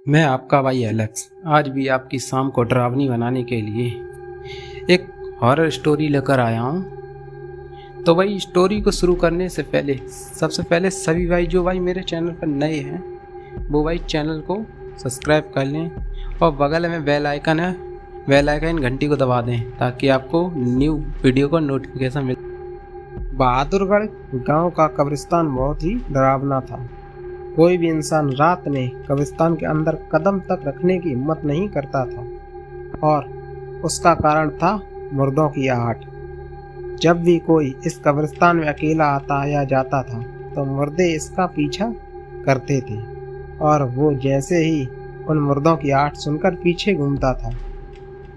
मैं आपका भाई एलेक्स आज भी आपकी शाम को डरावनी बनाने के लिए एक हॉरर स्टोरी लेकर आया हूँ। तो भाई स्टोरी को शुरू करने से पहले सबसे पहले सभी भाई जो भाई मेरे चैनल पर नए हैं वो भाई चैनल को सब्सक्राइब कर लें और बगल में बेल आइकन है, बेल आइकन घंटी को दबा दें ताकि आपको न्यू वीडियो का नोटिफिकेशन मिले। बहादुरगढ़ गांव का कब्रिस्तान बहुत ही डरावना था। कोई भी इंसान रात में कब्रिस्तान के अंदर कदम तक रखने की हिम्मत नहीं करता था और उसका कारण था मुर्दों की आहट। जब भी कोई इस कब्रिस्तान में अकेला आता या जाता था तो मुर्दे इसका पीछा करते थे और वो जैसे ही उन मुर्दों की आहट सुनकर पीछे घूमता था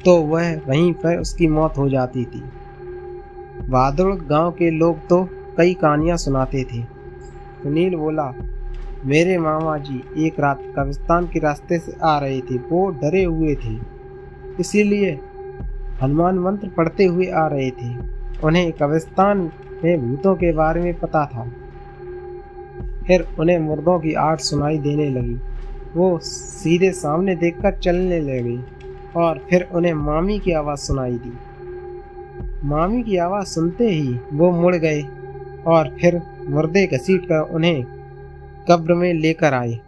तो वह वहीं पर उसकी मौत हो जाती थी। बहादुर गांव के लोग तो कई कहानियां सुनाते थे। सुनील बोला, मेरे मामा जी एक रात कब्रिस्तान के रास्ते से आ रहे थे। वो डरे हुए थे, इसीलिए हनुमान मंत्र पढ़ते हुए आ रहे थे। उन्हें कब्रिस्तान में भूतों के बारे में पता था। फिर उन्हें मुर्दों की आहट सुनाई देने लगी। वो सीधे सामने देखकर चलने लगे और फिर उन्हें मामी की आवाज़ सुनाई दी। मामी की आवाज़ सुनते ही वो मुड़ गए और फिर मुर्दे घसीट कर उन्हें कब्र में लेकर आए।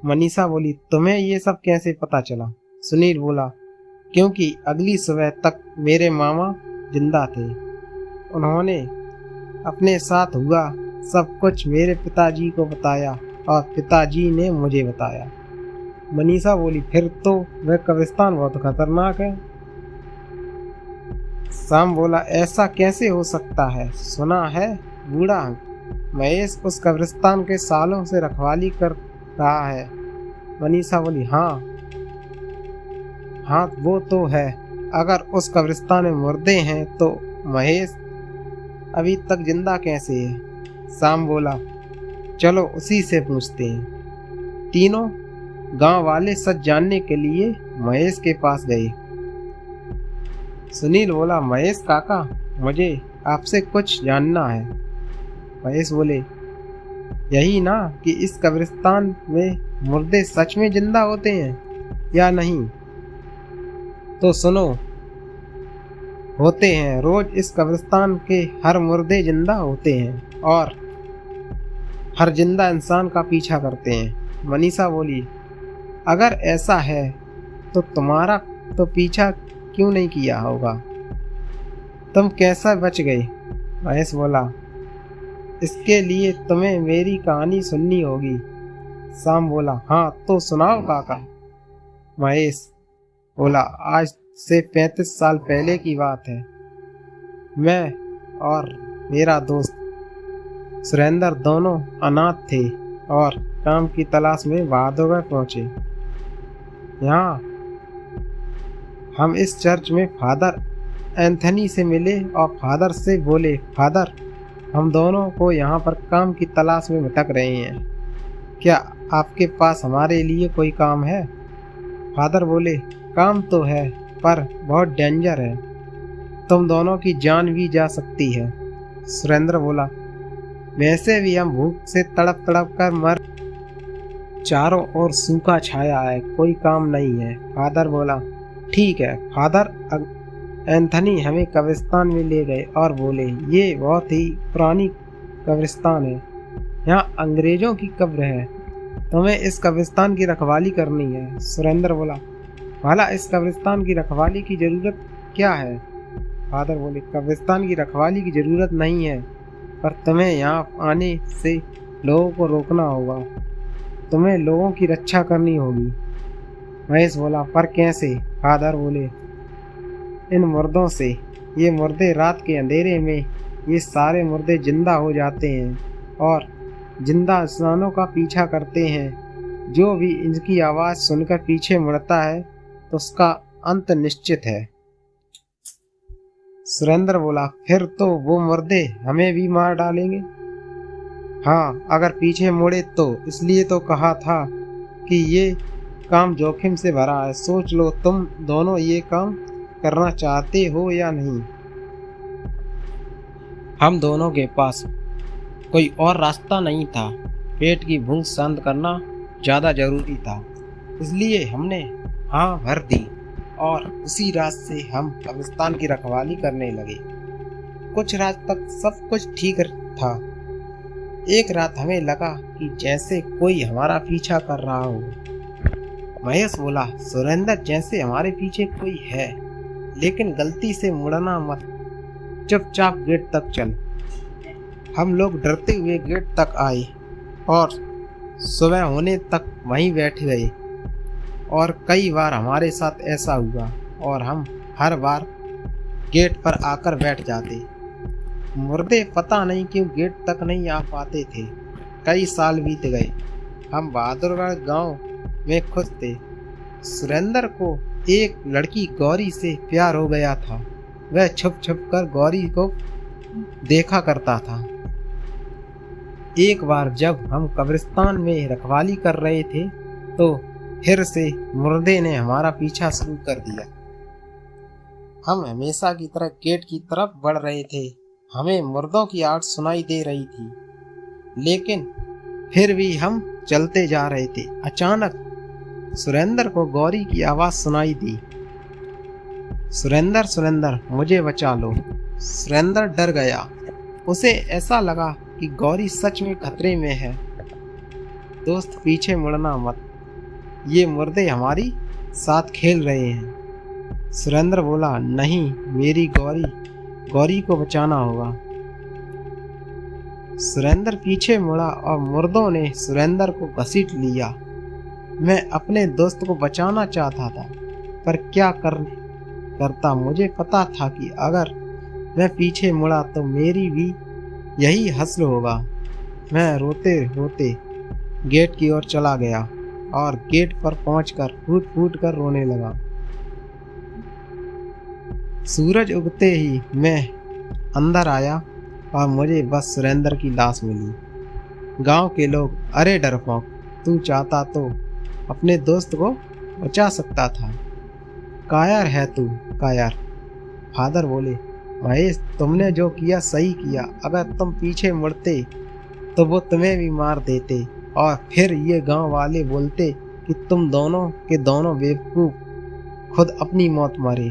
मनीषा बोली, तुम्हें ये सब कैसे पता चला? सुनील बोला, क्योंकि अगली सुबह तक मेरे मामा जिंदा थे। उन्होंने अपने साथ हुआ सब कुछ मेरे पिताजी को बताया और पिताजी ने मुझे बताया। मनीषा बोली, फिर तो वह कब्रिस्तान बहुत खतरनाक है। शाम बोला, ऐसा कैसे हो सकता है? सुना है बूढ़ा महेश उस कब्रिस्तान के सालों से रखवाली कर रहा है। मनीषा बोली, हाँ वो तो है। अगर उस कब्रिस्तान में मुर्दे हैं तो महेश अभी तक जिंदा कैसे है? शाम बोला, चलो उसी से पूछते हैं। तीनों गांव वाले सच जानने के लिए महेश के पास गए। सुनील बोला, महेश काका, मुझे आपसे कुछ जानना है। महेश बोले, यही ना कि इस कब्रिस्तान में मुर्दे सच में जिंदा होते हैं या नहीं? तो सुनो, होते हैं। रोज इस कब्रिस्तान के हर मुर्दे जिंदा होते हैं और हर जिंदा इंसान का पीछा करते हैं। मनीषा बोली, अगर ऐसा है तो तुम्हारा तो पीछा क्यों नहीं किया होगा? तुम कैसा बच गए? महेश बोला, इसके लिए तुम्हें मेरी कहानी सुननी होगी। शाम बोला, हाँ तो सुनाओ काका। महेश बोला, आज से 35 साल पहले की बात है। मैं और मेरा दोस्त सुरेंद्र दोनों अनाथ थे और काम की तलाश में बहादुरगढ़ पहुंचे। यहाँ हम इस चर्च में फादर एंथनी से मिले और फादर से बोले, फादर, हम दोनों को यहाँ पर काम की तलाश में भटक रहे हैं। क्या आपके पास हमारे लिए कोई काम है? फादर बोले, काम तो है पर बहुत डेंजर है। तुम दोनों की जान भी जा सकती है। सुरेंद्र बोला, वैसे भी हम भूख से तड़प तड़प कर मर, चारों ओर सूखा छाया है, कोई काम नहीं है। फादर बोला, ठीक है। फादर एंथनी हमें कब्रिस्तान में ले गए और बोले, ये बहुत ही पुरानी कब्रिस्तान है, यहाँ अंग्रेजों की कब्र है, तुम्हें इस कब्रिस्तान की रखवाली करनी है। सुरेंद्र बोला, भला इस कब्रिस्तान की रखवाली की ज़रूरत क्या है? फादर बोले, कब्रिस्तान की रखवाली की ज़रूरत नहीं है, पर तुम्हें यहाँ आने से लोगों को रोकना होगा, तुम्हें लोगों की रक्षा करनी होगी। महेश बोला, पर कैसे? फादर बोले, इन मुर्दों से। ये मुर्दे रात के अंधेरे में ये सारे मुर्दे जिंदा हो जाते हैं और जिंदा इंसानों का पीछा करते हैं। जो भी इनकी आवाज़ सुनकर पीछे मुड़ता है तो उसका अंत निश्चित है। सुरेंद्र बोला, फिर तो वो मुर्दे हमें भी मार डालेंगे? हाँ, अगर पीछे मुड़े तो। इसलिए तो कहा था कि ये काम जोखिम से भरा है। सोच लो, तुम दोनों ये काम करना चाहते हो या नहीं? हम दोनों के पास कोई और रास्ता नहीं था। पेट की भूख शांत करना ज़्यादा जरूरी था। इसलिए हमने हाँ भर दी और उसी रात से हम कब्रिस्तान की रखवाली करने लगे। कुछ रात तक सब कुछ ठीक था। एक रात हमें लगा कि जैसे कोई हमारा पीछा कर रहा हो। महेश बोला, सुरेंद्र, जैसे हमारे पीछे कोई है, लेकिन गलती से मुड़ना मत, चुपचाप गेट तक चल। हम लोग डरते हुए गेट तक आए और सुबह होने तक वहीं बैठ गए। और कई बार हमारे साथ ऐसा हुआ और हम हर बार गेट पर आकर बैठ जाते। मुर्दे पता नहीं क्यों गेट तक नहीं आ पाते थे। कई साल बीत गए। हम बहादुरगढ़ गांव में खुश थे। सुरेंद्र को एक लड़की गौरी से प्यार हो गया था। वह छुप छुप कर गौरी को देखा करता था। एक बार जब हम कब्रिस्तान में रखवाली कर रहे थे तो फिर से मुर्दे ने हमारा पीछा शुरू कर दिया। हम हमेशा की तरह गेट की तरफ बढ़ रहे थे। हमें मुर्दों की आवाज सुनाई दे रही थी, लेकिन फिर भी हम चलते जा रहे थे। अचानक सुरेंद्र को गौरी की आवाज सुनाई दी, सुरेंद्र, सुरेंद्र, मुझे बचा लो। सुरेंद्र डर गया। उसे ऐसा लगा कि गौरी सच में खतरे में है। दोस्त, पीछे मुड़ना मत, ये मुर्दे हमारी साथ खेल रहे हैं। सुरेंद्र बोला, नहीं, मेरी गौरी को बचाना होगा। सुरेंद्र पीछे मुड़ा और मुर्दों ने सुरेंद्र को घसीट लिया। मैं अपने दोस्त को बचाना चाहता था, पर क्या करता। मुझे पता था कि अगर मैं पीछे मुड़ा तो मेरी भी यही हश्र होगा। मैं रोते रोते गेट की ओर चला गया और गेट पर पहुंचकर फूट फूट कर रोने लगा। सूरज उगते ही मैं अंदर आया और मुझे बस सुरेंद्र की लाश मिली। गांव के लोग, अरे डरपोक, तू चाहता तो अपने दोस्त को बचा सकता था। कायर है तू, कायर। फादर बोले, महेश, तुमने जो किया सही किया। अगर तुम पीछे मुड़ते तो वो तुम्हें भी मार देते और फिर ये गांव वाले बोलते कि तुम दोनों के दोनों बेवकूफ खुद अपनी मौत मारे।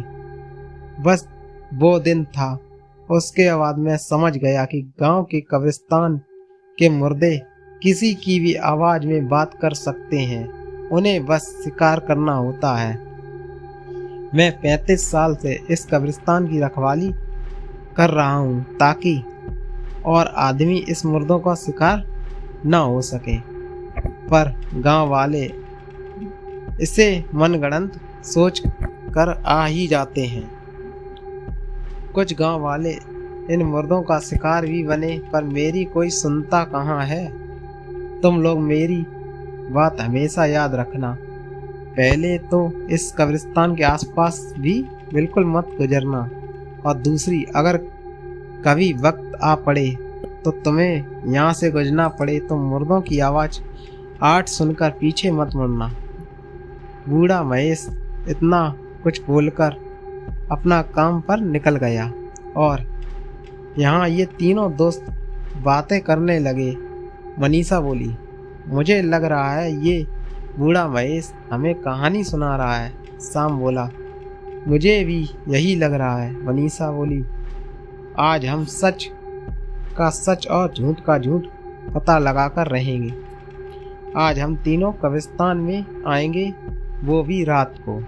बस वो दिन था। उसके बाद मैं समझ गया कि गांव के कब्रिस्तान के मुर्दे किसी की भी आवाज में बात कर सकते हैं। उन्हें बस शिकार करना होता है। मैं 35 साल से इस कब्रिस्तान की रखवाली कर रहा हूँ ताकि और आदमी इस मुर्दों का शिकार न हो सके, पर गांव वाले इसे मनगढ़ंत सोच कर आ ही जाते हैं। कुछ गांव वाले इन मुर्दों का शिकार भी बने, पर मेरी कोई सुनता कहाँ है। तुम लोग मेरी बात हमेशा याद रखना। पहले तो इस कब्रिस्तान के आसपास भी बिल्कुल मत गुजरना, और दूसरी, अगर कभी वक्त आ पड़े तो तुम्हें यहाँ से गुजरना पड़े तो मुर्दों की आवाज़ आठ सुनकर पीछे मत मुड़ना। बूढ़ा महेश इतना कुछ बोलकर अपना काम पर निकल गया और यहाँ ये तीनों दोस्त बातें करने लगे। मनीषा बोली, मुझे लग रहा है ये बूढ़ा महेश हमें कहानी सुना रहा है। शाम बोला, मुझे भी यही लग रहा है। मनीषा बोली, आज हम सच का सच और झूठ का झूठ पता लगाकर रहेंगे। आज हम तीनों कब्रिस्तान में आएंगे, वो भी रात को।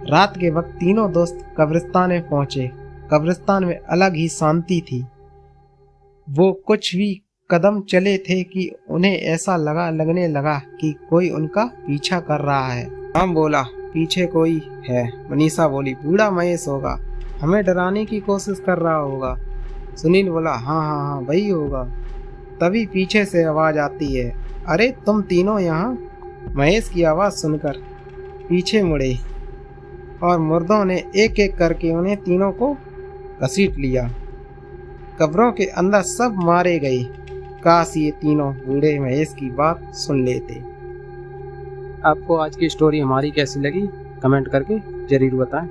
रात के वक्त तीनों दोस्त कब्रिस्तान में पहुंचे। कब्रिस्तान में अलग ही शांति थी। वो कुछ भी कदम चले थे कि उन्हें ऐसा लगने लगा कि कोई उनका पीछा कर रहा है। हम बोला, पीछे कोई है। मनीषा बोली, बूढ़ा महेश होगा, हमें डराने की कोशिश कर रहा होगा। सुनील बोला, हाँ हाँ हाँ, वही होगा। तभी पीछे से आवाज आती है, अरे तुम तीनों यहाँ। महेश की आवाज़ सुनकर पीछे मुड़े और मुर्दों ने एक एक करके उन्हें तीनों को घसीट लिया। कब्रों के अंदर सब मारे गए। काश ये तीनों बूढ़े महेश की बात सुन लेते। आपको आज की स्टोरी हमारी कैसी लगी कमेंट करके जरूर बताएं।